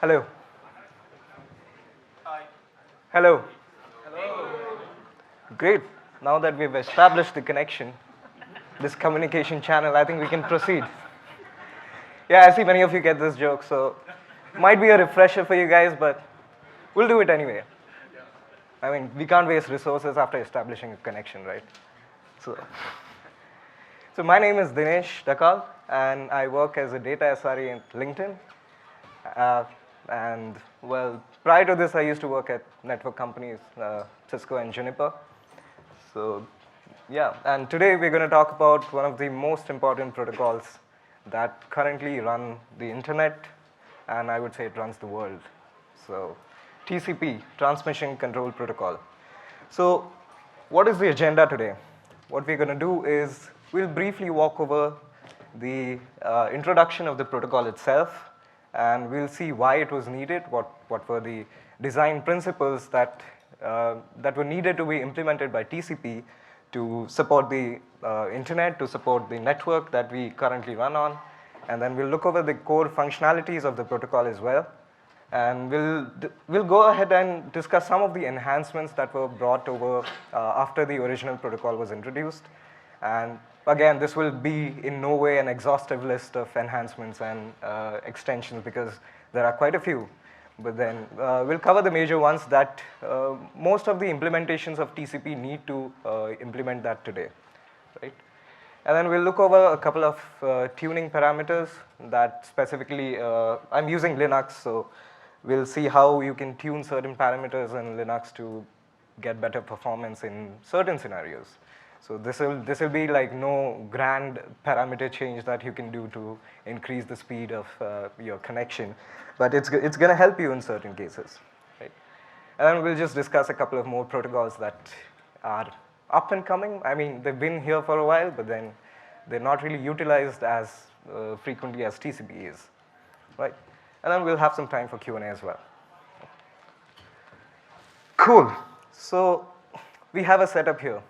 Hello. Hello. Great. Now that we've established the connection, this communication channel, I think we can proceed. Yeah, I see many of you get this joke, so might be a refresher for you guys, but we'll do it anyway. I mean, we can't waste resources after establishing a connection, right? So my name is Dinesh Dakal, and I work as a data SRE at LinkedIn. And well, prior to this, I used to work at network companies, Cisco and Juniper. So yeah, and today we're going to talk about one of the most important protocols that currently run the internet, and I would say it runs the world. So TCP, Transmission Control Protocol. So what is the agenda today? What we're going to do is we'll briefly walk over the introduction of the protocol itself, and we'll see why it was needed, what were the design principles that were needed to be implemented by TCP to support the internet, to support the network that we currently run on. And then we'll look over the core functionalities of the protocol as well. And we'll go ahead and discuss some of the enhancements that were brought over after the original protocol was introduced. And again, this will be in no way an exhaustive list of enhancements and extensions because there are quite a few. But then we'll cover the major ones that most of the implementations of TCP need to implement that today, right? And then we'll look over a couple of tuning parameters that specifically, I'm using Linux, so we'll see how you can tune certain parameters in Linux to get better performance in certain scenarios. So this will be like no grand parameter change that you can do to increase the speed of your connection, but it's going to help you in certain cases, right? And then we'll just discuss a couple of more protocols that are up and coming. I mean, they've been here for a while, but then they're not really utilized as frequently as TCP is, right? And then we'll have some time for Q&A as well. Cool. So we have a setup here.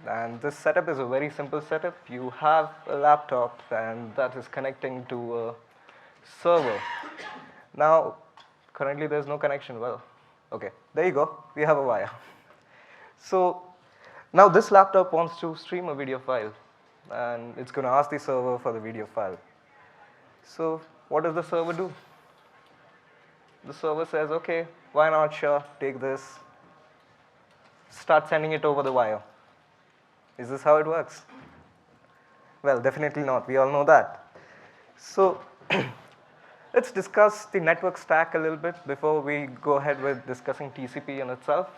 And this setup is a very simple setup. You have a laptop, and that is connecting to a server. Now, currently there's no connection. Well, okay, there you go. We have a wire. So now this laptop wants to stream a video file, and it's going to ask the server for the video file. So what does the server do? The server says, okay, why not, sure, take this. Start sending it over the wire. Is this how it works? Well, definitely not. We all know that. So let's discuss the network stack a little bit before we go ahead with discussing TCP in itself.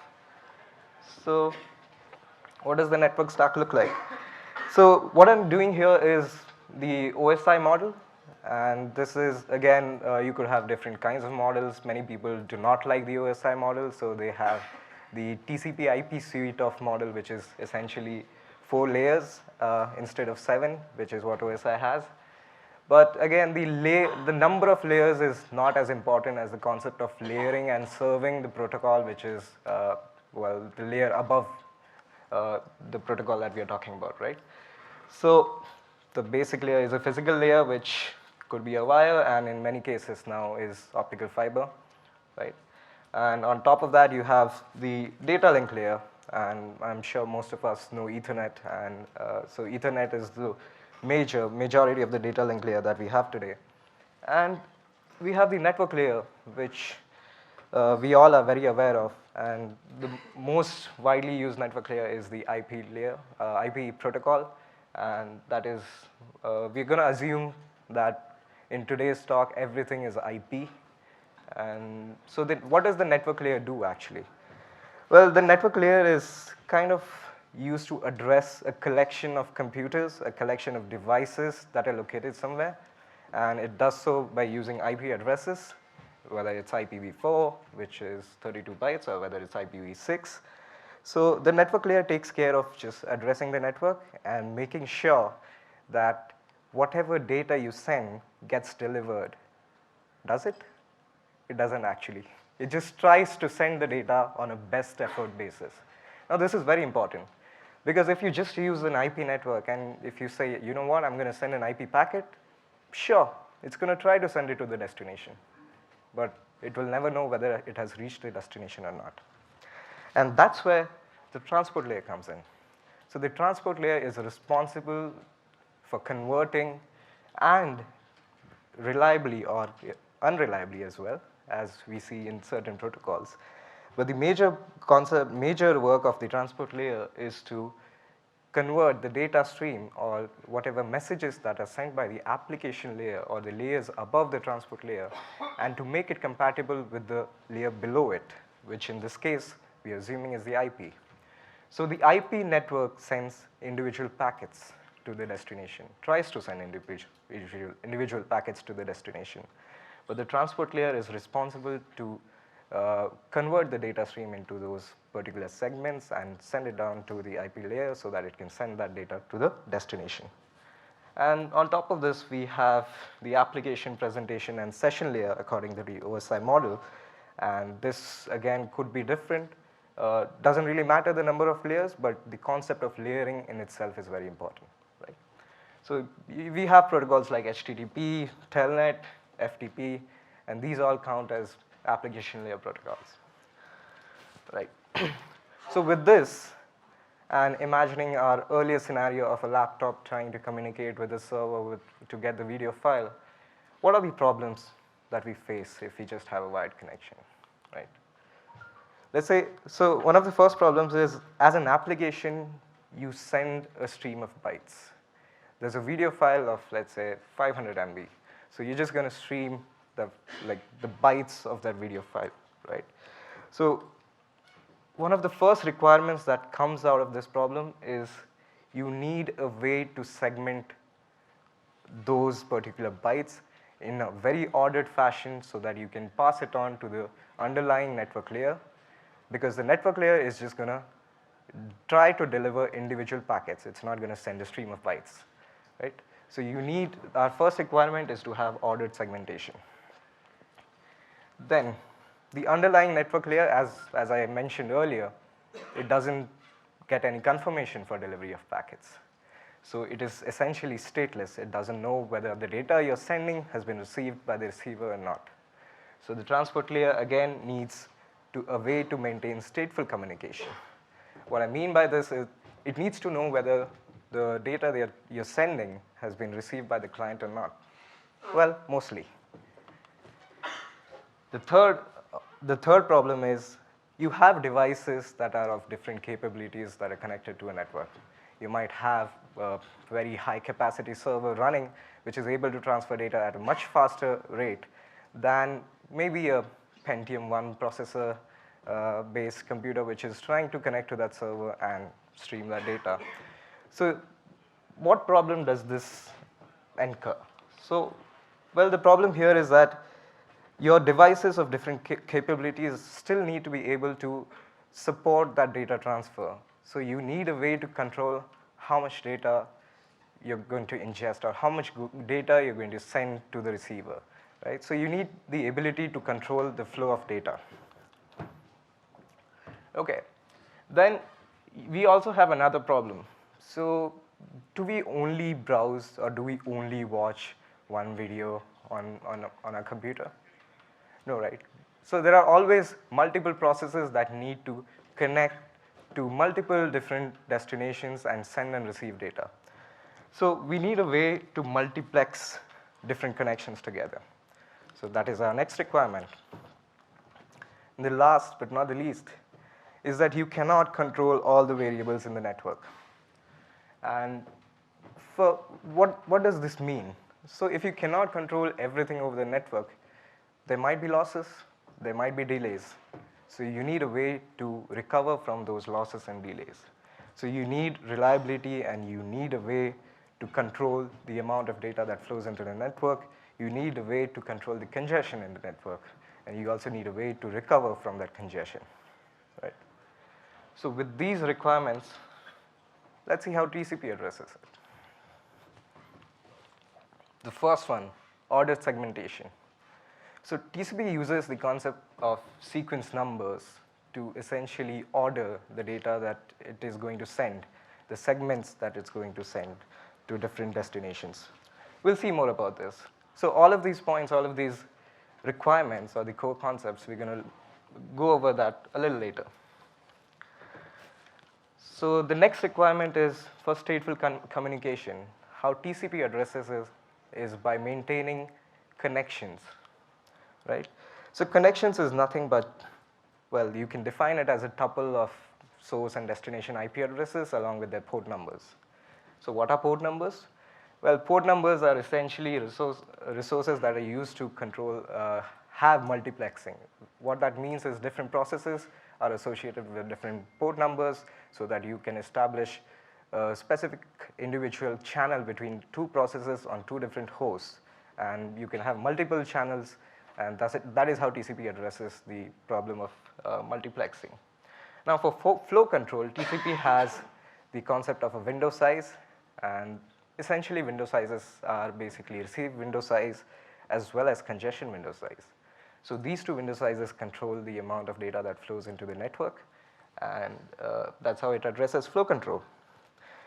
So what does the network stack look like? So what I'm doing here is the OSI model. And this is, again, you could have different kinds of models. Many people do not like the OSI model, so they have the TCP IP suite of model, which is essentially 4 layers instead of 7, which is what OSI has. But again, the number of layers is not as important as the concept of layering and serving the protocol, which is, well, the layer above the protocol that we are talking about, right? So the basic layer is a physical layer, which could be a wire, and in many cases now is optical fiber, right? And on top of that, you have the data link layer, and I'm sure most of us know Ethernet, and so Ethernet is the majority of the data link layer that we have today. And we have the network layer, which we all are very aware of, and the most widely used network layer is the IP layer, IP protocol, and that is, we're going to assume that in today's talk, everything is IP. And so what does the network layer do actually? Well, the network layer is kind of used to address a collection of computers, a collection of devices that are located somewhere. And it does so by using IP addresses, whether it's IPv4, which is 32 bytes, or whether it's IPv6. So the network layer takes care of just addressing the network and making sure that whatever data you send gets delivered. Does it? It doesn't actually. It just tries to send the data on a best effort basis. Now this is very important because if you just use an IP network and if you say, you know what, I'm going to send an IP packet, sure, it's going to try to send it to the destination. But It will never know whether it has reached the destination or not. And that's where the transport layer comes in. So the transport layer is responsible for converting and reliably or unreliably as well, as we see in certain protocols. But the major work of the transport layer is to convert the data stream or whatever messages that are sent by the application layer or the layers above the transport layer, and to make it compatible with the layer below it, which in this case we are assuming is the IP. So the IP network sends individual packets to the destination, tries to send individual packets to the destination. But the transport layer is responsible to convert the data stream into those particular segments and send it down to the IP layer so that it can send that data to the destination. And on top of this, we have the application, presentation, and session layer according to the OSI model. And this, again, could be different. Doesn't really matter the number of layers, but the concept of layering in itself is very important, right? So we have protocols like HTTP, Telnet, FTP, and these all count as application layer protocols, right? So with this, and imagining our earlier scenario of a laptop trying to communicate with a server to get the video file, what are the problems that we face if we just have a wired connection, right? Let's say, so one of the first problems is, as an application, you send a stream of bytes. There's a video file of, let's say, 500 MB. So you're just going to stream the bytes of that video file, right? So one of the first requirements that comes out of this problem is you need a way to segment those particular bytes in a very ordered fashion so that you can pass it on to the underlying network layer, because the network layer is just going to try to deliver individual packets. It's not going to send a stream of bytes, right? So you need, our first requirement is to have ordered segmentation. Then the underlying network layer, as I mentioned earlier, it doesn't get any confirmation for delivery of packets. So it is essentially stateless. It doesn't know whether the data you're sending has been received by the receiver or not. So the transport layer, again, needs a way to maintain stateful communication. What I mean by this is it needs to know whether the data that you're sending has been received by the client or not. Well, mostly. The third problem is you have devices that are of different capabilities that are connected to a network. You might have a very high capacity server running, which is able to transfer data at a much faster rate than maybe a Pentium 1 processor based computer, which is trying to connect to that server and stream that data. So what problem does this incur? So, well, the problem here is that your devices of different capabilities still need to be able to support that data transfer. So you need a way to control how much data you're going to ingest or how much data you're going to send to the receiver, right? So you need the ability to control the flow of data. Okay, then we also have another problem. So do we only browse or do we only watch one video on a computer? No, right? So there are always multiple processes that need to connect to multiple different destinations and send and receive data. So we need a way to multiplex different connections together. So that is our next requirement. And the last but not the least is that you cannot control all the variables in the network. And for what does this mean? So if you cannot control everything over the network, there might be losses, there might be delays. So you need a way to recover from those losses and delays. So you need reliability and you need a way to control the amount of data that flows into the network. You need a way to control the congestion in the network. And you also need a way to recover from that congestion, right? So with these requirements, let's see how TCP addresses it. The first one, ordered segmentation. So TCP uses the concept of sequence numbers to essentially order the data that it is going to send, the segments that it's going to send to different destinations. We'll see more about this. So all of these points, all of these requirements or the core concepts, we're going to go over that a little later. So the next requirement is for stateful communication. How TCP addresses is by maintaining connections, right? So connections is nothing but, well, you can define it as a tuple of source and destination IP addresses along with their port numbers. So what are port numbers? Well, port numbers are essentially resources that are used to control, have multiplexing. What that means is different processes are associated with different port numbers so that you can establish a specific individual channel between two processes on two different hosts. And you can have multiple channels, and that is how TCP addresses the problem of multiplexing. Now for flow control, TCP has the concept of a window size, and essentially window sizes are basically receive window size as well as congestion window size. So these two window sizes control the amount of data that flows into the network, and that's how it addresses flow control.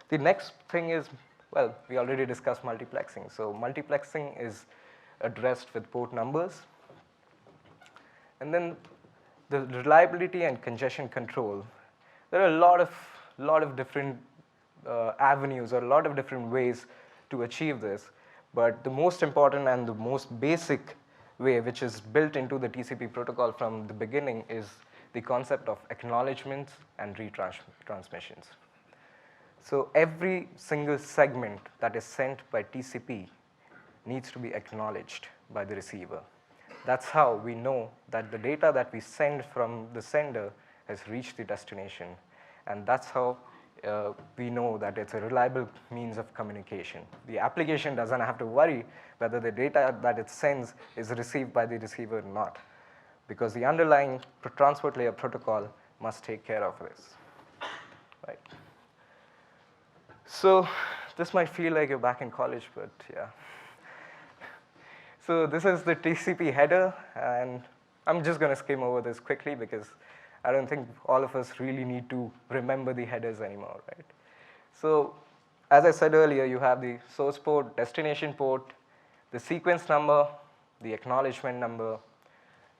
The next thing is, well, we already discussed multiplexing. So multiplexing is addressed with port numbers. And then the reliability and congestion control. There are a lot of different avenues or a lot of different ways to achieve this. But the most important and the most basic way, which is built into the TCP protocol from the beginning, is the concept of acknowledgements and retransmissions. So every single segment that is sent by TCP needs to be acknowledged by the receiver. That's how we know that the data that we send from the sender has reached the destination. And that's how we know that it's a reliable means of communication. The application doesn't have to worry whether the data that it sends is received by the receiver or not, because the underlying transport layer protocol must take care of this, right? So this might feel like you're back in college, but yeah. So this is the TCP header, and I'm just going to skim over this quickly because I don't think all of us really need to remember the headers anymore, right? So as I said earlier, you have the source port, destination port, the sequence number, the acknowledgement number,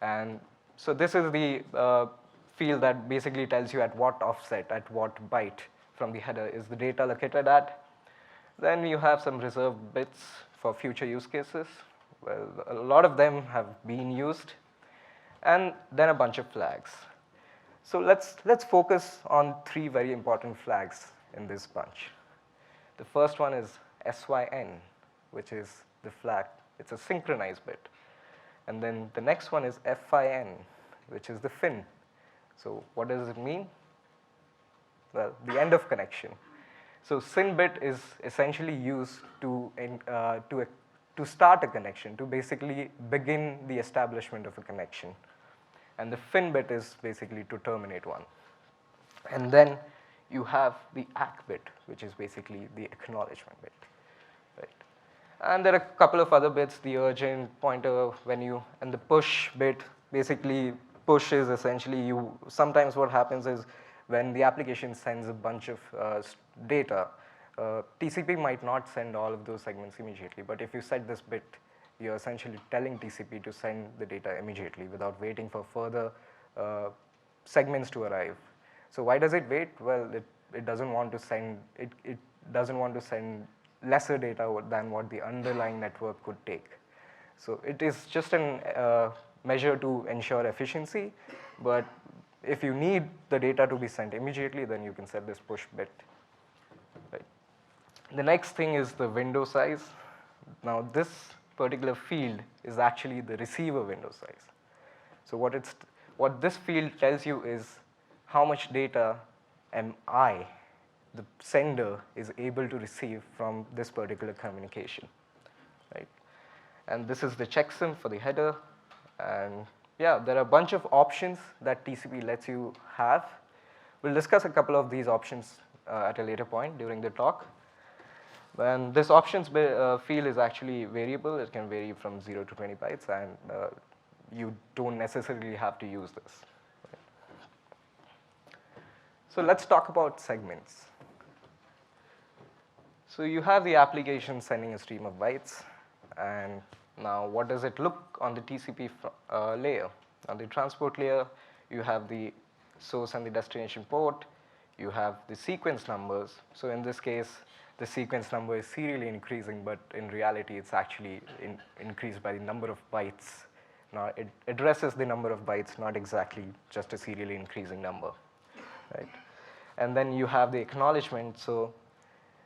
and so this is the field that basically tells you at what offset, at what byte from the header is the data located at. Then you have some reserved bits for future use cases. Well, a lot of them have been used, and then a bunch of flags. So let's focus on three very important flags in this bunch. The first one is SYN, which is the flag. It's a synchronized bit. And then the next one is FIN, which is the fin. So what does it mean? Well, the end of connection. So SYN bit is essentially used to start a connection, to basically begin the establishment of a connection. And the fin bit is basically to terminate one. And then you have the ACK bit, which is basically the acknowledgement bit, right? And there are a couple of other bits, the urgent pointer, and the push bit. Basically, push is essentially sometimes what happens is when the application sends a bunch of data, TCP might not send all of those segments immediately, but if you set this bit, you're essentially telling TCP to send the data immediately without waiting for further segments to arrive. So why does it wait? Well, it doesn't want to send lesser data than what the underlying network could take. So it is just a measure to ensure efficiency, but if you need the data to be sent immediately, then you can set this push bit. Right. The next thing is the window size. Now this particular field is actually the receiver window size. So what this field tells you is how much data am I, the sender, is able to receive from this particular communication, right? And this is the checksum for the header. And yeah, there are a bunch of options that TCP lets you have. We'll discuss a couple of these options at a later point during the talk. And this options field is actually variable. It can vary from 0 to 20 bytes, and you don't necessarily have to use this. Right? So let's talk about segments. So you have the application sending a stream of bytes, and Now, what does it look on the TCP layer? On the transport layer, you have the source and the destination port. You have the sequence numbers. So in this case, the sequence number is serially increasing, but in reality, it's actually increased by the number of bytes. Now, it addresses the number of bytes, not exactly just a serially increasing number, right? And then you have the acknowledgement. So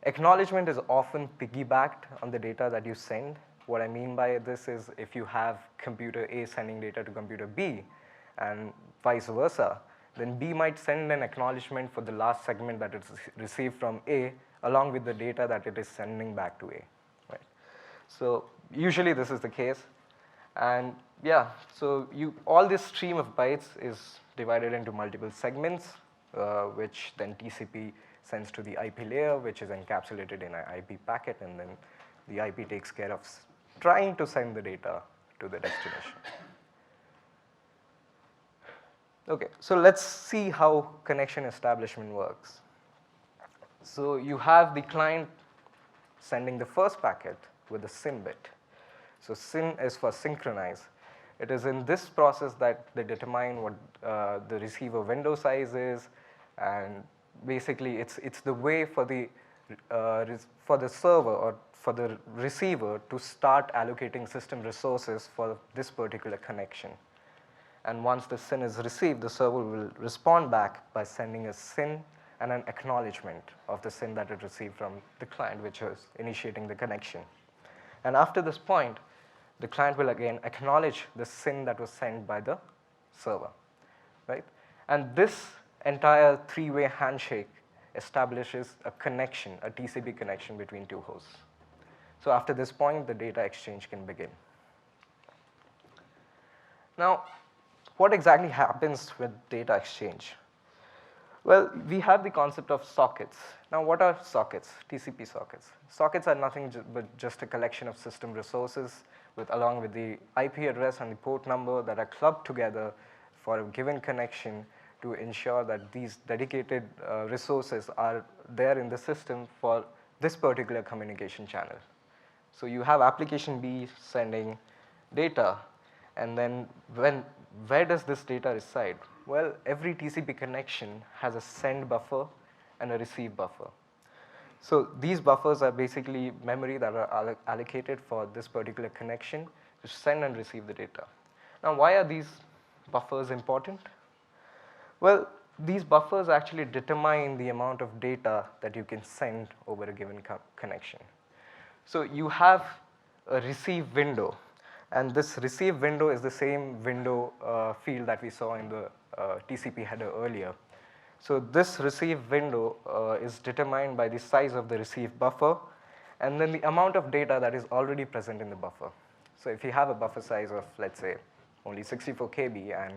acknowledgement is often piggybacked on the data that you send. What I mean by this is if you have computer A sending data to computer B and vice versa, then B might send an acknowledgement for the last segment that it's received from A along with the data that it is sending back to A, right? So usually this is the case. And yeah, so all this stream of bytes is divided into multiple segments, which then TCP sends to the IP layer, which is encapsulated in an IP packet, and then the IP takes care of trying to send the data to the destination. Okay, so let's see how connection establishment works. So you have the client sending the first packet with a SYN bit. So SYN is for synchronize. It is in this process that they determine what the receiver window size is, and basically it's the way for the server or for the receiver to start allocating system resources for this particular connection. And once the SYN is received, the server will respond back by sending a SYN and an acknowledgement of the SYN that it received from the client, which is initiating the connection. And after this point, the client will again acknowledge the SYN that was sent by the server, right? And this entire three-way handshake establishes a connection, a TCP connection between two hosts. So after this point, the data exchange can begin. Now, what exactly happens with data exchange? Well, we have the concept of sockets. Now, what are sockets? TCP sockets. Sockets are nothing but just a collection of system resources along with the IP address and the port number that are clubbed together for a given connection to ensure that these dedicated resources are there in the system for this particular communication channel. So you have application B sending data, and then where does this data reside? Well, every TCP connection has a send buffer and a receive buffer. So these buffers are basically memory that are allocated for this particular connection to send and receive the data. Now, why are these buffers important? Well, these buffers actually determine the amount of data that you can send over a given connection. So you have a receive window, and this receive window is the same window field that we saw in the TCP header earlier. So this receive window is determined by the size of the receive buffer and then the amount of data that is already present in the buffer. So if you have a buffer size of, let's say, only 64 KB, and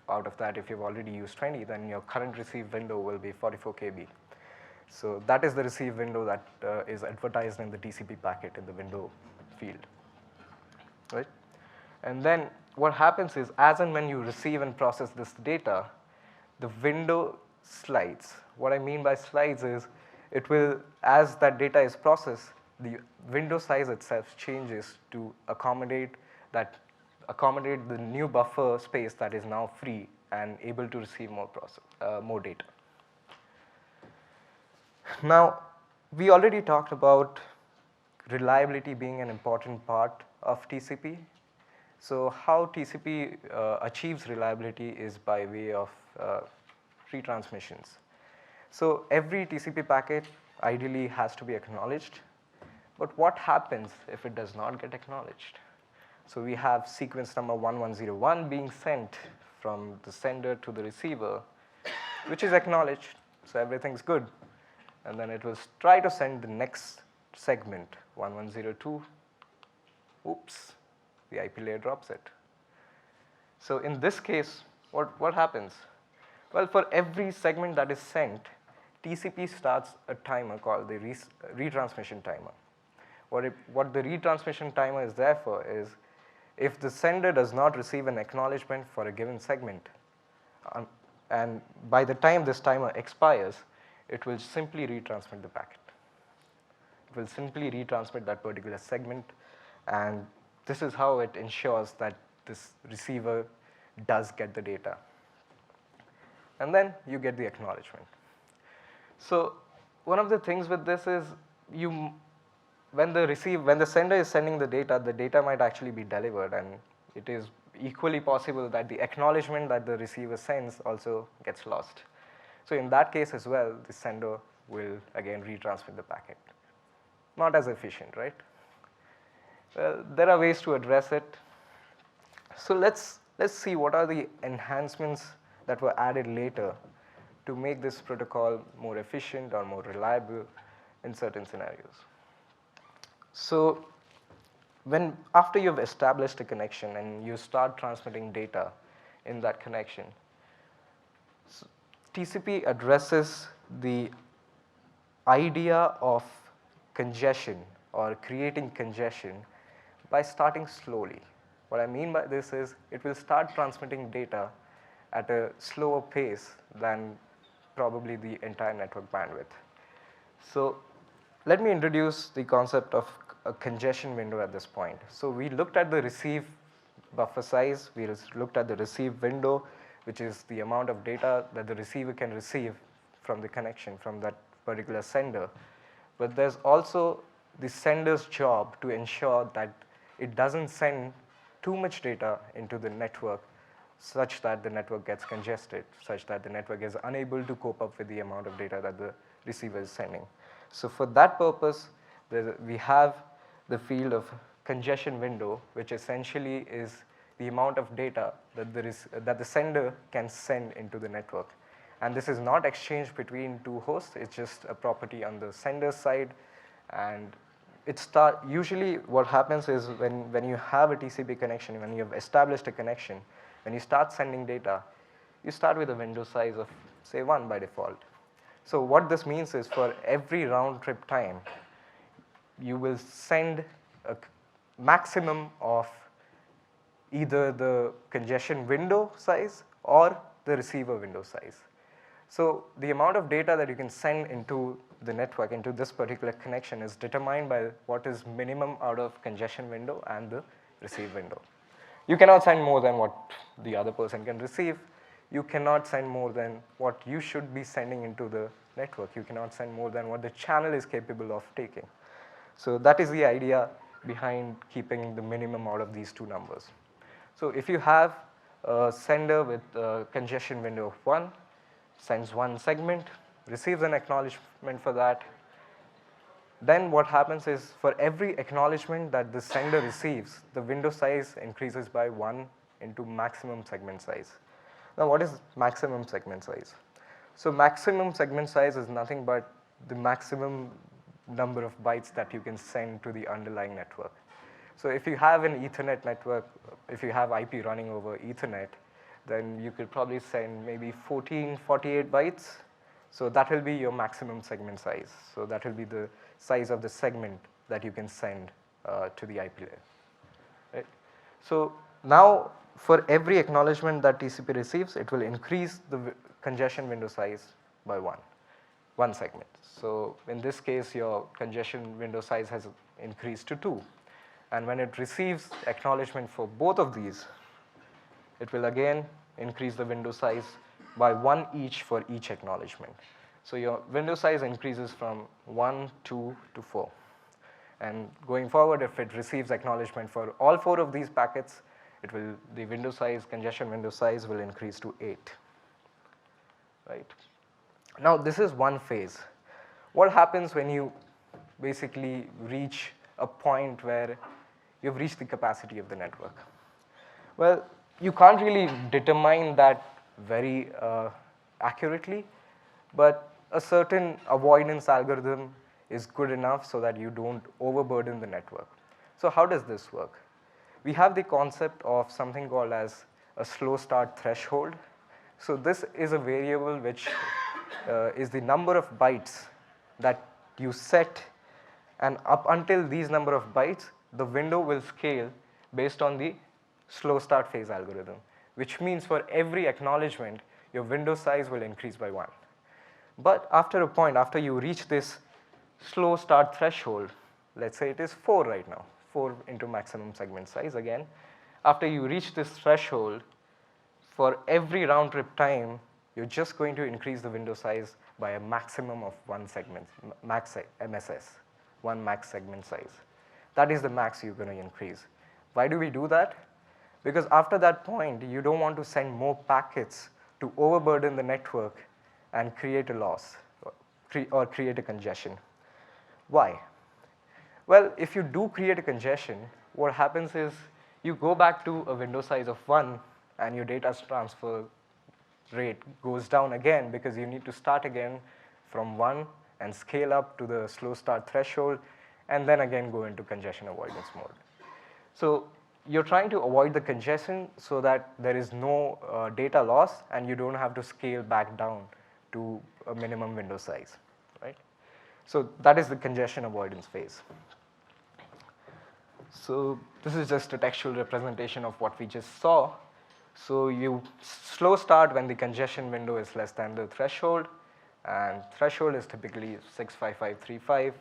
out of that if you've already used 20, then your current receive window will be 44 KB. So that is the receive window that is advertised in the TCP packet in the window field, right? And then what happens is, as and when you receive and process this data, the window slides. What I mean by slides is, it will, as that data is processed, the window size itself changes to accommodate the new buffer space that is now free and able to receive more data. Now, we already talked about reliability being an important part of TCP. So how TCP achieves reliability is by way of retransmissions. So every TCP packet ideally has to be acknowledged, but what happens if it does not get acknowledged? So we have sequence number 1101 being sent from the sender to the receiver, which is acknowledged, so everything's good. And then it will try to send the next segment, 1102. Oops, the IP layer drops it. So in this case, what happens? Well, for every segment that is sent, TCP starts a timer called the retransmission timer. What the retransmission timer is there for is, if the sender does not receive an acknowledgement for a given segment, and by the time this timer expires, it will simply retransmit the packet. It will simply retransmit that particular segment, and this is how it ensures that this receiver does get the data. And then you get the acknowledgement. So one of the things with this is when the sender is sending the data might actually be delivered, and it is equally possible that the acknowledgement that the receiver sends also gets lost. So in that case as well, the sender will again retransmit the packet. Not as efficient, right? Well, there are ways to address it. So let's see what are the enhancements that were added later to make this protocol more efficient or more reliable in certain scenarios. So after you've established a connection and you start transmitting data in that connection, so TCP addresses the idea of congestion or creating congestion by starting slowly. What I mean by this is it will start transmitting data at a slower pace than probably the entire network bandwidth. So let me introduce the concept of a congestion window at this point. So we looked at the receive buffer size, we looked at the receive window, which is the amount of data that the receiver can receive from the connection from that particular sender. But there's also the sender's job to ensure that it doesn't send too much data into the network such that the network gets congested, such that the network is unable to cope up with the amount of data that the receiver is sending. So for that purpose, we have the field of congestion window, which essentially is the amount of data that the sender can send into the network. And this is not exchanged between two hosts, it's just a property on the sender's side. And usually what happens is when you have a TCP connection, when you have established a connection, when you start sending data, you start with a window size of say 1 by default. So what this means is for every round trip time, you will send a maximum of either the congestion window size or the receiver window size. So the amount of data that you can send into the network, into this particular connection, is determined by what is minimum out of congestion window and the receive window. You cannot send more than what the other person can receive. You cannot send more than what you should be sending into the network. You cannot send more than what the channel is capable of taking. So that is the idea behind keeping the minimum out of these two numbers. So if you have a sender with a congestion window of 1, sends one segment, receives an acknowledgement for that, then what happens is for every acknowledgement that the sender receives, the window size increases by 1 into maximum segment size. Now what is maximum segment size? So maximum segment size is nothing but the maximum number of bytes that you can send to the underlying network. So if you have an Ethernet network, if you have IP running over Ethernet, then you could probably send maybe 48 bytes. So that will be your maximum segment size. So that will be the size of the segment that you can send to the IP layer. Right? So now for every acknowledgement that TCP receives, it will increase the congestion window size by 1 segment. So in this case, your congestion window size has increased to 2. And when it receives acknowledgement for both of these, it will again increase the window size by 1 each for each acknowledgement. So your window size increases from 1, 2 to 4. And going forward, if it receives acknowledgement for all 4 of these packets, the window size, congestion window size will increase to 8. Right? Now this is one phase. What happens when you basically reach a point where you've reached the capacity of the network? Well, you can't really determine that very accurately, but a certain avoidance algorithm is good enough so that you don't overburden the network. So how does this work? We have the concept of something called as a slow start threshold. So this is a variable which is the number of bytes that you set, and up until these number of bytes, the window will scale based on the slow start phase algorithm, which means for every acknowledgement, your window size will increase by 1. But after a point, after you reach this slow start threshold, let's say it is 4 right now, 4 into maximum segment size again. After you reach this threshold, for every round trip time, you're just going to increase the window size by a maximum of 1 segment, max MSS, 1 max segment size. That is the max you're going to increase. Why do we do that? Because after that point, you don't want to send more packets to overburden the network and create a loss or create a congestion. Why? Well, if you do create a congestion, what happens is you go back to a window size of 1 and your data transfer rate goes down again because you need to start again from 1 and scale up to the slow start threshold and then again go into congestion avoidance mode. So you're trying to avoid the congestion so that there is no data loss and you don't have to scale back down to a minimum window size, right? So that is the congestion avoidance phase. So this is just a textual representation of what we just saw. So you slow start when the congestion window is less than the threshold, and threshold is typically 65535,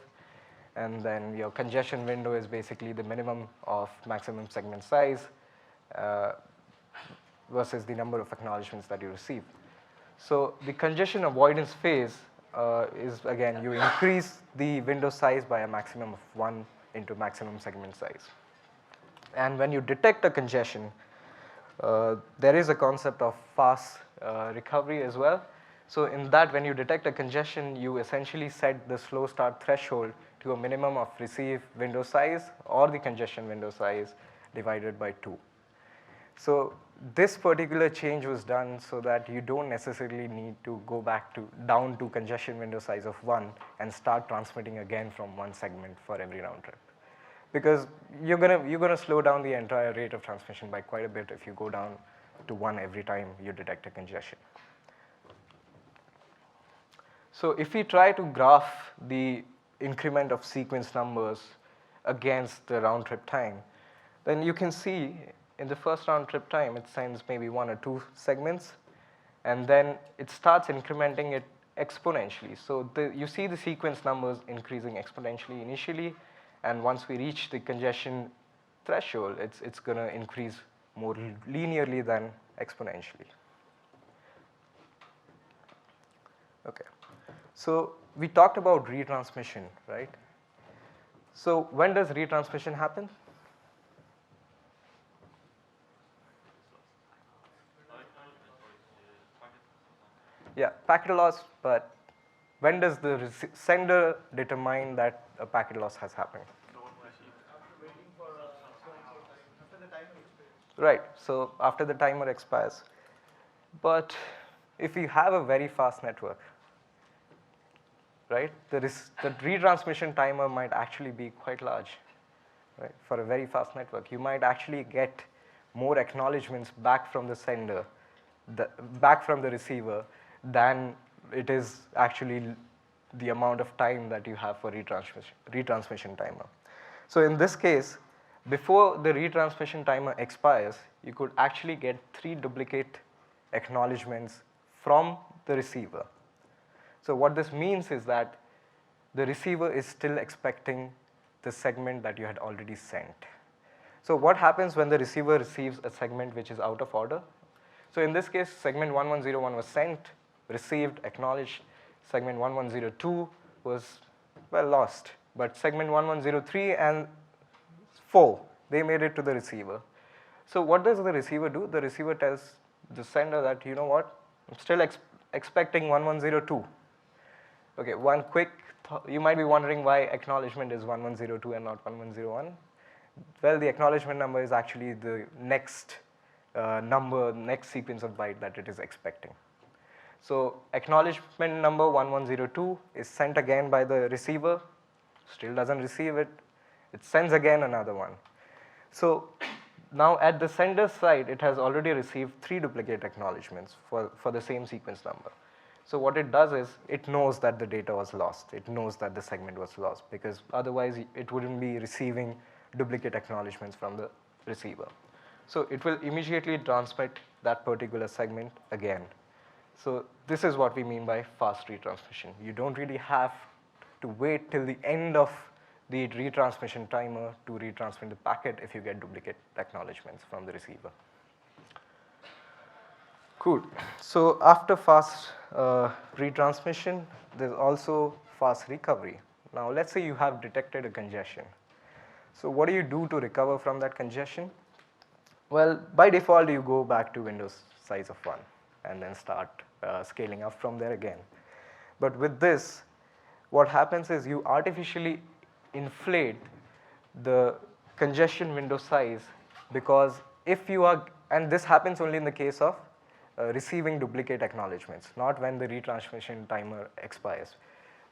and then your congestion window is basically the minimum of maximum segment size versus the number of acknowledgements that you receive. So the congestion avoidance phase is, again, you increase the window size by a maximum of 1 into maximum segment size. And when you detect a congestion, there is a concept of fast recovery as well. So in that, when you detect a congestion, you essentially set the slow start threshold to a minimum of receive window size or the congestion window size divided by 2. So this particular change was done so that you don't necessarily need to go back down to congestion window size of 1 and start transmitting again from 1 segment for every round trip. Because you're gonna slow down the entire rate of transmission by quite a bit if you go down to 1 every time you detect a congestion. So if we try to graph the increment of sequence numbers against the round trip time, then you can see in the first round trip time it sends maybe 1 or 2 segments, and then it starts incrementing it exponentially. So you see the sequence numbers increasing exponentially initially, and once we reach the congestion threshold, it's going to increase more linearly than exponentially. Okay. So we talked about retransmission, right? So when does retransmission happen? Yeah, packet loss, but when does the sender determine that a packet loss has happened? Right, so after the timer expires. But if you have a very fast network, right, the retransmission timer might actually be quite large, right? For a very fast network, you might actually get more acknowledgements back from the sender, back from the receiver, than it is actually the amount of time that you have for retransmission timer. So in this case, before the retransmission timer expires, you could actually get 3 duplicate acknowledgements from the receiver. So what this means is that the receiver is still expecting the segment that you had already sent. So what happens when the receiver receives a segment which is out of order? So in this case, segment 1101 was sent, received, acknowledged. Segment 1102 was, well, lost. But segment 1103 and 4, they made it to the receiver. So what does the receiver do? The receiver tells the sender that, you know what, I'm still expecting 1102. Okay, one quick you might be wondering why acknowledgement is 1102 and not 1101. Well, the acknowledgement number is actually the next number, next sequence of byte that it is expecting. So acknowledgement number 1102 is sent again by the receiver, still doesn't receive it, it sends again another one. So now at the sender side, it has already received 3 duplicate acknowledgements for the same sequence number. So what it does is, it knows that the data was lost, it knows that the segment was lost, because otherwise it wouldn't be receiving duplicate acknowledgements from the receiver. So it will immediately transmit that particular segment again. So this is what we mean by fast retransmission. You don't really have to wait till the end of the retransmission timer to retransmit the packet if you get duplicate acknowledgements from the receiver. Cool. So after fast retransmission, there's also fast recovery. Now let's say you have detected a congestion. So what do you do to recover from that congestion? Well, by default, you go back to Windows size of 1 and then start scaling up from there again. But with this, what happens is you artificially inflate the congestion window size, because if you are, and this happens only in the case of receiving duplicate acknowledgements, not when the retransmission timer expires.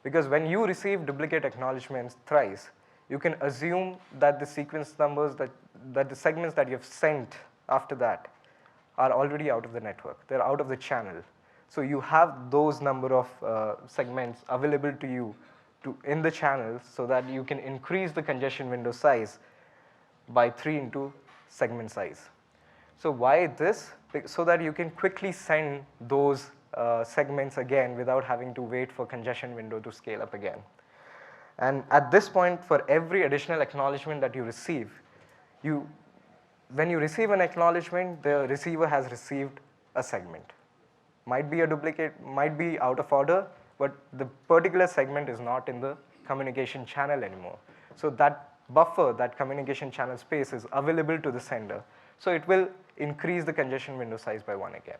Because when you receive duplicate acknowledgements thrice, you can assume that the sequence numbers, that the segments that you have sent after that are already out of the network. They're out of the channel. So you have those number of segments available to you in the channel, so that you can increase the congestion window size by 3 into segment size. So why this? So that you can quickly send those segments again without having to wait for congestion window to scale up again. And at this point, for every additional acknowledgement that you receive, when you receive an acknowledgement, the receiver has received a segment. Might be a duplicate, might be out of order, but the particular segment is not in the communication channel anymore. So that buffer, that communication channel space is available to the sender. So it will increase the congestion window size by 1 again.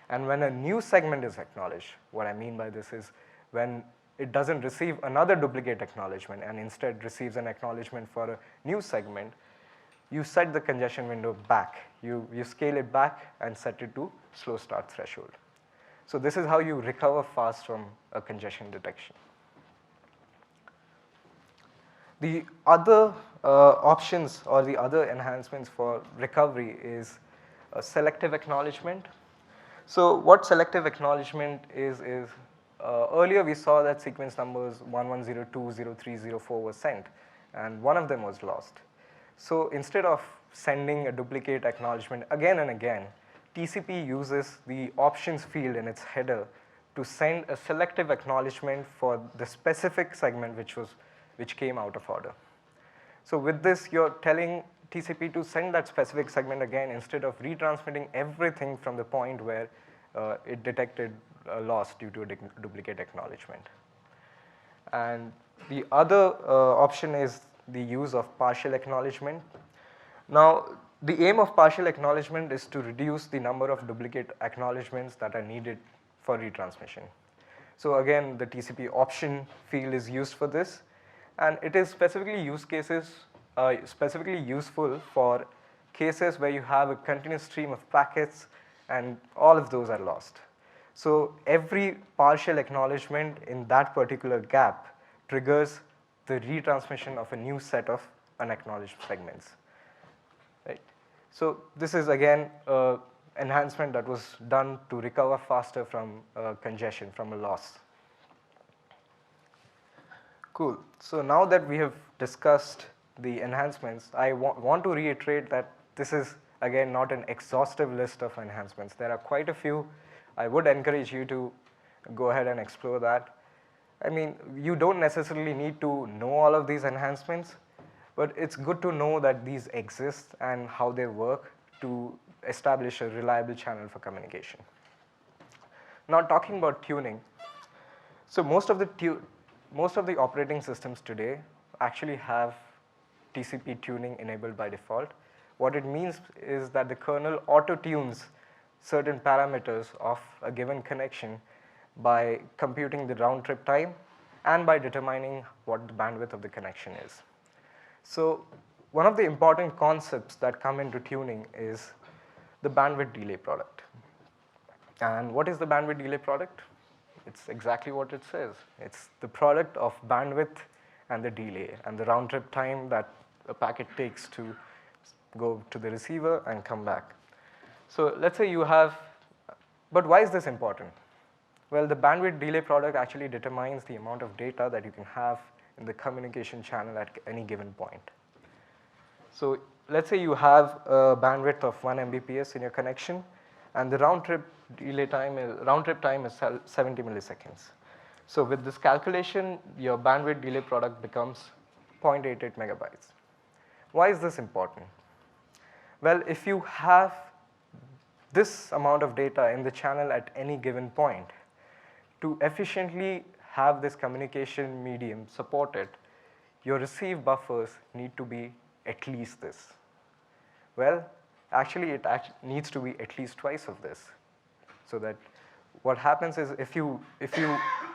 And when a new segment is acknowledged, what I mean by this is when it doesn't receive another duplicate acknowledgement and instead receives an acknowledgement for a new segment, you set the congestion window back. You scale it back and set it to slow start threshold. So this is how you recover fast from a congestion detection. The other options or the other enhancements for recovery is selective acknowledgement. So what selective acknowledgement is earlier we saw that sequence numbers 1102, 03, 04 were sent, and one of them was lost. So instead of sending a duplicate acknowledgement again and again, TCP uses the options field in its header to send a selective acknowledgement for the specific segment which came out of order. So with this, you're telling TCP to send that specific segment again instead of retransmitting everything from the point where it detected a loss due to a duplicate acknowledgement. And the other option is the use of partial acknowledgement. Now, the aim of partial acknowledgement is to reduce the number of duplicate acknowledgements that are needed for retransmission. So again, the TCP option field is used for this, and it is specifically useful for cases where you have a continuous stream of packets and all of those are lost. So every partial acknowledgement in that particular gap triggers the retransmission of a new set of unacknowledged segments. Right? So this is again an enhancement that was done to recover faster from congestion, from a loss. Cool. So now that we have discussed the enhancements, I want to reiterate that this is again not an exhaustive list of enhancements. There are quite a few. I would encourage you to go ahead and explore that. I mean, you don't necessarily need to know all of these enhancements, but it's good to know that these exist and how they work to establish a reliable channel for communication. Now talking about tuning. So most of the operating systems today actually have TCP tuning enabled by default. What it means is that the kernel auto-tunes certain parameters of a given connection by computing the round trip time and by determining what the bandwidth of the connection is. So one of the important concepts that come into tuning is the bandwidth delay product. And what is the bandwidth delay product? It's exactly what it says. It's the product of bandwidth and the delay and the round trip time that a packet takes to go to the receiver and come back. So let's say you have, but why is this important? Well, the bandwidth delay product actually determines the amount of data that you can have in the communication channel at any given point. So let's say you have a bandwidth of 1 Mbps in your connection, and the round trip time is 70 milliseconds. So with this calculation, your bandwidth delay product becomes 0.88 megabytes. Why is this important? Well, if you have this amount of data in the channel at any given point, to efficiently have this communication medium supported, your receive buffers need to be at least this. Well, actually it needs to be at least twice of this. So that what happens is if you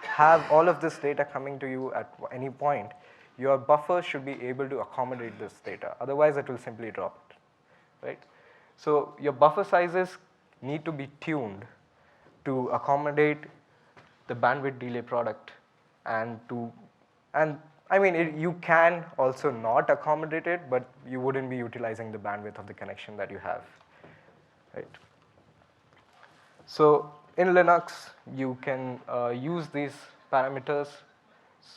have all of this data coming to you at any point, your buffer should be able to accommodate this data. Otherwise, it will simply drop it, right? So your buffer sizes need to be tuned to accommodate the bandwidth delay product, and I mean, you can also not accommodate it, but you wouldn't be utilizing the bandwidth of the connection that you have, right? So in Linux, you can use these parameters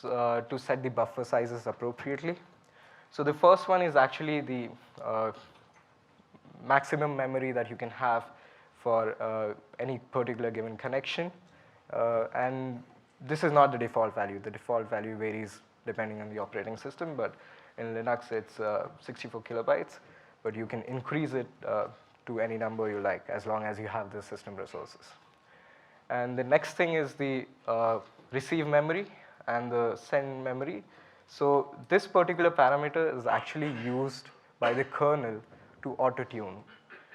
to set the buffer sizes appropriately. So the first one is actually the maximum memory that you can have for any particular given connection. And this is not the default value. The default value varies depending on the operating system, but in Linux it's 64 kilobytes, but you can increase it to any number you like as long as you have the system resources. And the next thing is the receive memory and the send memory. So this particular parameter is actually used by the kernel to auto-tune.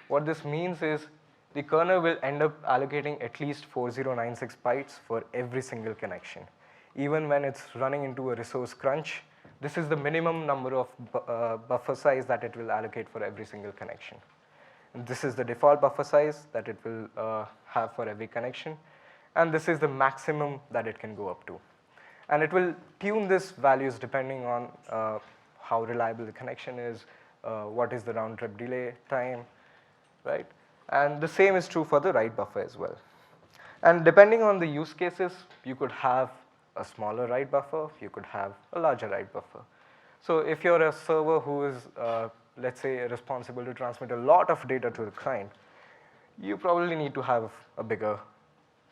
What this means is the kernel will end up allocating at least 4096 bytes for every single connection. Even when it's running into a resource crunch, this is the minimum number of buffer size that it will allocate for every single connection. And this is the default buffer size that it will have for every connection. And this is the maximum that it can go up to. And it will tune these values depending on how reliable the connection is, what is the round trip delay time, right? And the same is true for the write buffer as well. And depending on the use cases, you could have a smaller write buffer, you could have a larger write buffer. So if you're a server who is, let's say, responsible to transmit a lot of data to the client, you probably need to have a bigger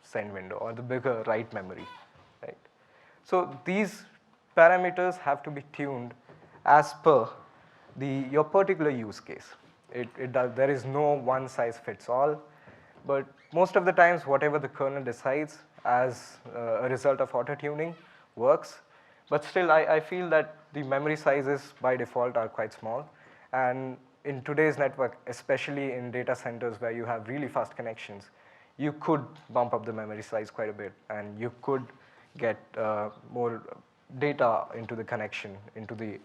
send window or the bigger write memory, right? So these parameters have to be tuned as per your particular use case. There is no one size fits all, but most of the times whatever the kernel decides as a result of auto-tuning works. But still I feel that the memory sizes by default are quite small, and in today's network, especially in data centers where you have really fast connections, you could bump up the memory size quite a bit, and you could get more data into the connection, into the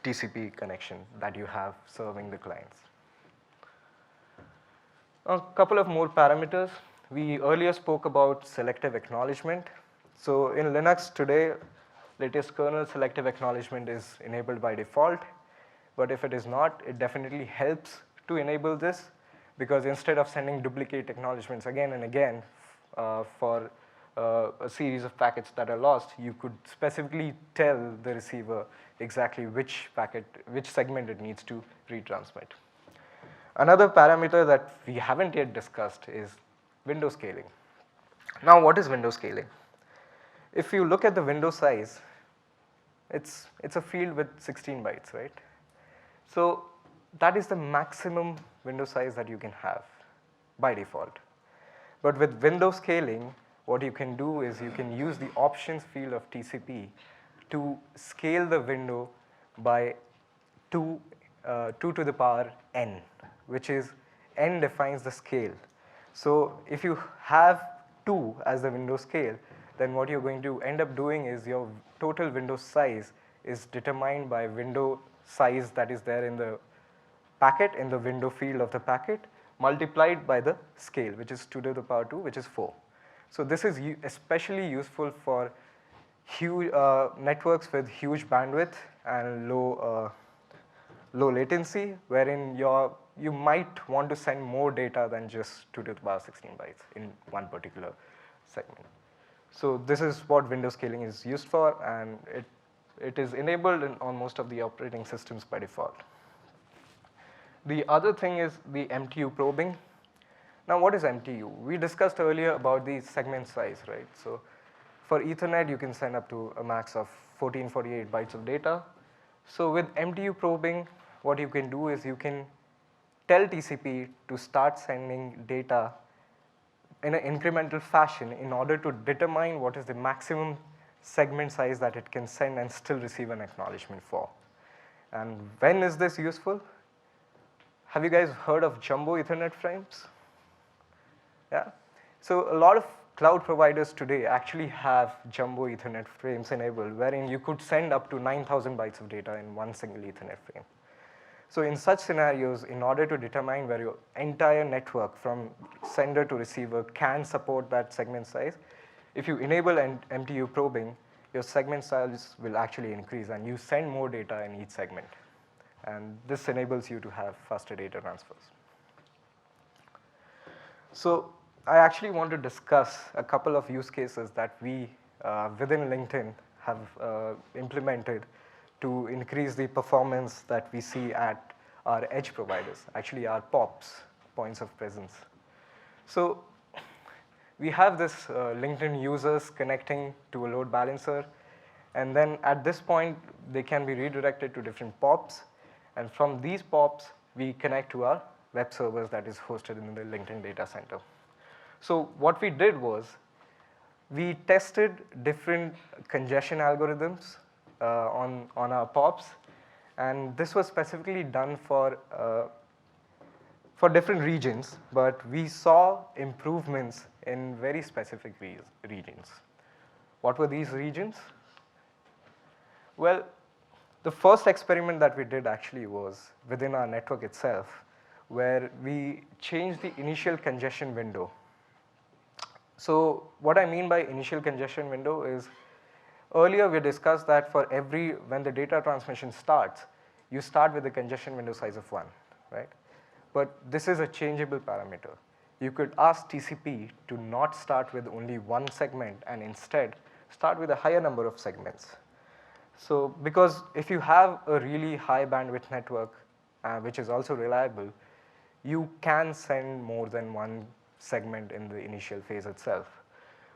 TCP connection that you have serving the clients. A couple of more parameters. We earlier spoke about selective acknowledgement. So in Linux today, latest kernel selective acknowledgement is enabled by default, but if it is not, it definitely helps to enable this, because instead of sending duplicate acknowledgements again and again for a series of packets that are lost, you could specifically tell the receiver exactly which segment it needs to retransmit. Another parameter that we haven't yet discussed is window scaling. Now, what is window scaling? If you look at the window size, it's a field with 16 bytes, right? So that is the maximum window size that you can have by default. But with window scaling, what you can do is you can use the options field of TCP to scale the window by 2 to the power n, which is n defines the scale. So if you have 2 as the window scale, then what you're going to end up doing is your total window size is determined by window size that is there in the packet, in the window field of the packet, multiplied by the scale, which is 2 to the power 2, which is 4. So this is especially useful for huge networks with huge bandwidth and low latency, wherein you might want to send more data than just 2 to the power 16 bytes in one particular segment. So this is what window scaling is used for, and it is enabled on most of the operating systems by default. The other thing is the MTU probing. Now, what is MTU? We discussed earlier about the segment size, right? So for Ethernet, you can send up to a max of 1448 bytes of data. So with MTU probing, what you can do is you can tell TCP to start sending data in an incremental fashion in order to determine what is the maximum segment size that it can send and still receive an acknowledgement for. And when is this useful? Have you guys heard of jumbo Ethernet frames? Yeah. So a lot of cloud providers today actually have jumbo Ethernet frames enabled, wherein you could send up to 9,000 bytes of data in one single Ethernet frame. So in such scenarios, in order to determine where your entire network from sender to receiver can support that segment size, if you enable MTU probing, your segment size will actually increase and you send more data in each segment. And this enables you to have faster data transfers. So I actually want to discuss a couple of use cases that we within LinkedIn have implemented to increase the performance that we see at our edge providers, actually our POPs, points of presence. So we have this LinkedIn users connecting to a load balancer, and then at this point, they can be redirected to different POPs, and from these POPs, we connect to our web servers that is hosted in the LinkedIn data center. So what we did was, we tested different congestion algorithms on our POPs, and this was specifically done for different regions, but we saw improvements in very specific regions. What were these regions? Well, the first experiment that we did actually was within our network itself, where we changed the initial congestion window. So what I mean by initial congestion window is, earlier we discussed that for when the data transmission starts, you start with a congestion window size of 1, right? But this is a changeable parameter. You could ask TCP to not start with only one segment and instead start with a higher number of segments. So because if you have a really high bandwidth network, which is also reliable, you can send more than one segment in the initial phase itself.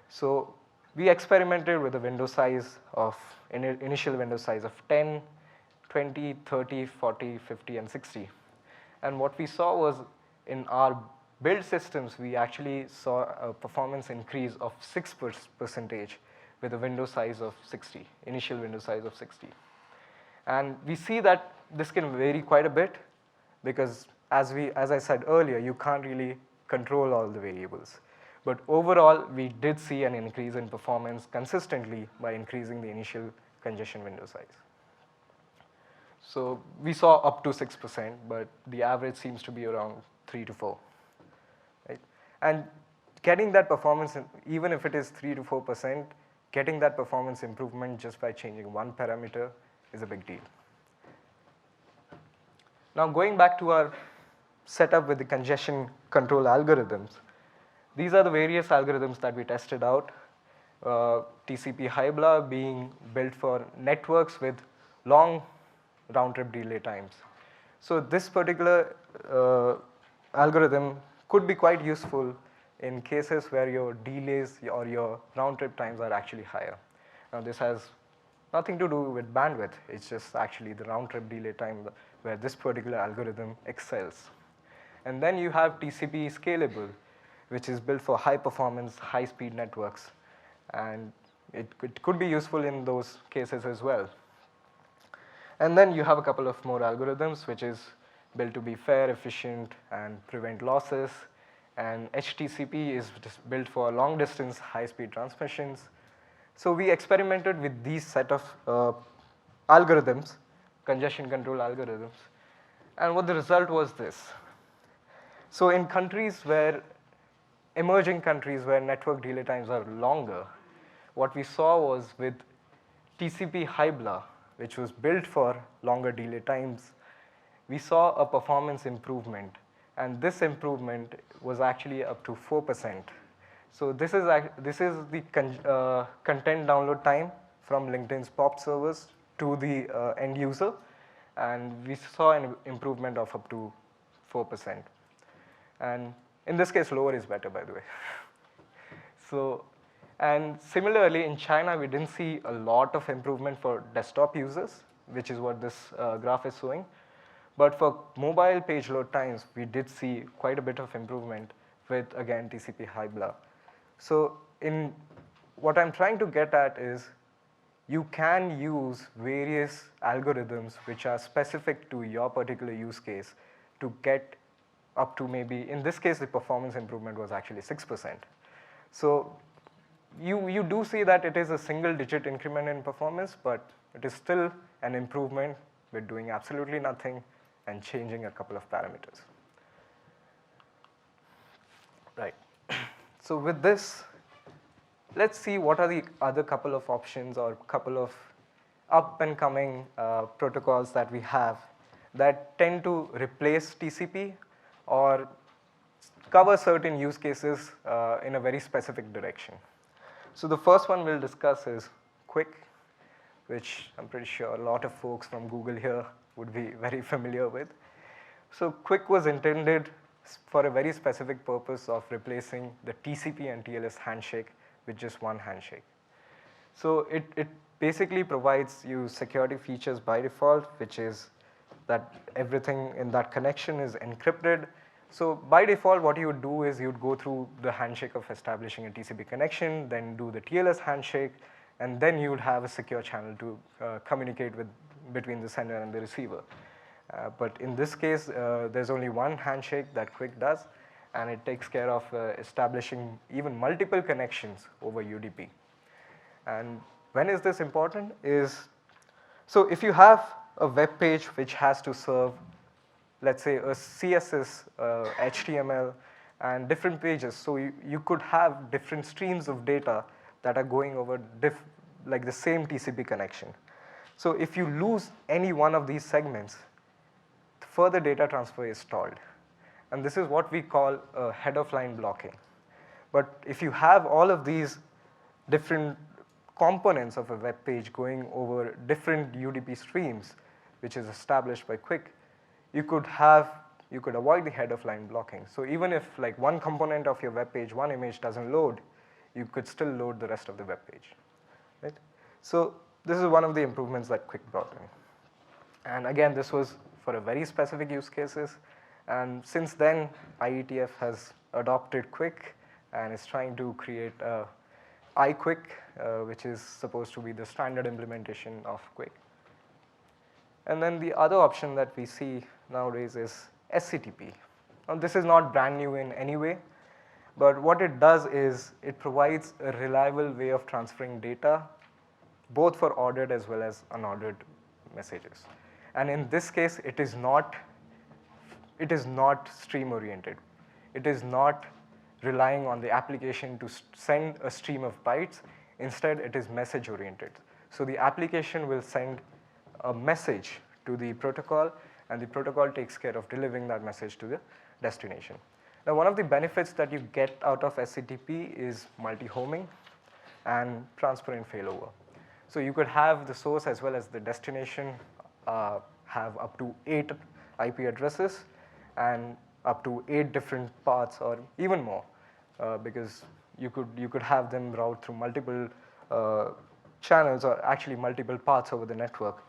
So we experimented with a window size of, initial window size of 10, 20, 30, 40, 50, and 60. And what we saw was in our build systems, we actually saw a performance increase of 6% with a window size of 60, initial window size of 60. And we see that this can vary quite a bit because as I said earlier, you can't really control all the variables. But overall, we did see an increase in performance consistently by increasing the initial congestion window size. So we saw up to 6%, but the average seems to be around 3 to 4. Right? And getting that performance, even if it is 3 to 4%, getting that performance improvement just by changing one parameter is a big deal. Now going back to our setup with the congestion control algorithms, these are the various algorithms that we tested out. TCP Header being built for networks with long round-trip delay times. So this particular algorithm could be quite useful in cases where your delays or your round-trip times are actually higher. Now this has nothing to do with bandwidth, it's just actually the round-trip delay time where this particular algorithm excels. And then you have TCP Scalable, which is built for high-performance, high-speed networks. And it could be useful in those cases as well. And then you have a couple of more algorithms, which is built to be fair, efficient, and prevent losses. And HTCP is built for long-distance, high-speed transmissions. So we experimented with these set of algorithms, congestion control algorithms. And what the result was this. So in emerging countries where network delay times are longer, what we saw was with TCP Header, which was built for longer delay times, we saw a performance improvement. And this improvement was actually up to 4%. So this is the content download time from LinkedIn's POP servers to the end user. And we saw an improvement of up to 4%. And in this case, lower is better, by the way. So, and similarly, in China, we didn't see a lot of improvement for desktop users, which is what this graph is showing. But for mobile page load times, we did see quite a bit of improvement with, again, TCP Header. So what I'm trying to get at is you can use various algorithms which are specific to your particular use case to get up to maybe, in this case, the performance improvement was actually 6%. So you do see that it is a single-digit increment in performance, but it is still an improvement with doing absolutely nothing and changing a couple of parameters. Right. So with this, let's see what are the other couple of options or couple of up-and-coming protocols that we have that tend to replace TCP or cover certain use cases in a very specific direction. So the first one we'll discuss is QUIC, which I'm pretty sure a lot of folks from Google here would be very familiar with. So QUIC was intended for a very specific purpose of replacing the TCP and TLS handshake with just one handshake. So it basically provides you security features by default, which is that everything in that connection is encrypted. So by default, what you would do is you'd go through the handshake of establishing a TCP connection, then do the TLS handshake, and then you would have a secure channel to communicate between the sender and the receiver. But in this case, there's only one handshake that QUIC does, and it takes care of establishing even multiple connections over UDP. And when is this important? So if you have a web page which has to serve, let's say, a CSS, HTML, and different pages, so you could have different streams of data that are going over like the same TCP connection. So if you lose any one of these segments, further data transfer is stalled. And this is what we call head-of-line blocking. But if you have all of these different components of a web page going over different UDP streams, which is established by QUIC, you could avoid the head-of-line blocking. So even if like one component of your web page, one image doesn't load, you could still load the rest of the web page, right? So this is one of the improvements that QUIC brought in. And again, this was for a very specific use cases. And since then, IETF has adopted QUIC and is trying to create iQUIC, which is supposed to be the standard implementation of QUIC. And then the other option that we see nowadays is SCTP. Now, this is not brand new in any way, but what it does is it provides a reliable way of transferring data, both for ordered as well as unordered messages. And in this case, it is not stream oriented. It is not relying on the application to send a stream of bytes. Instead, it is message oriented. So the application will send a message to the protocol, and the protocol takes care of delivering that message to the destination. Now, one of the benefits that you get out of SCTP is multi-homing and transparent failover. So you could have the source as well as the destination have up to 8 IP addresses and up to 8 different paths or even more, because you could have them route through multiple channels or actually multiple paths over the network,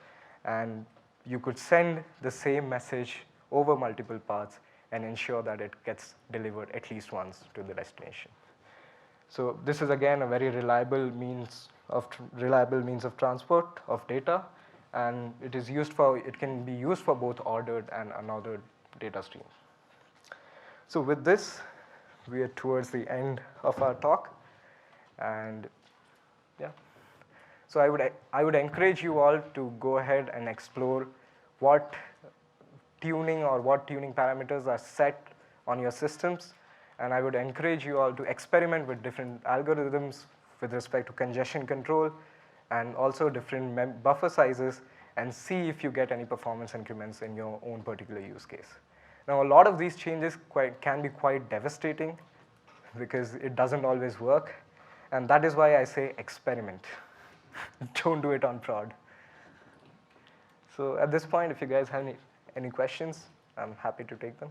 and you could send the same message over multiple paths and ensure that it gets delivered at least once to the destination. So this is again a very reliable means of transport of data, and it can be used for both ordered and unordered data streams. So with this, we are towards the end of our talk, and yeah. So I would encourage you all to go ahead and explore what tuning parameters are set on your systems, and I would encourage you all to experiment with different algorithms with respect to congestion control and also different buffer sizes, and see if you get any performance increments in your own particular use case. Now, a lot of these changes can be quite devastating because it doesn't always work, and that is why I say experiment. Don't do it on prod. So at this point, if you guys have any questions, I'm happy to take them.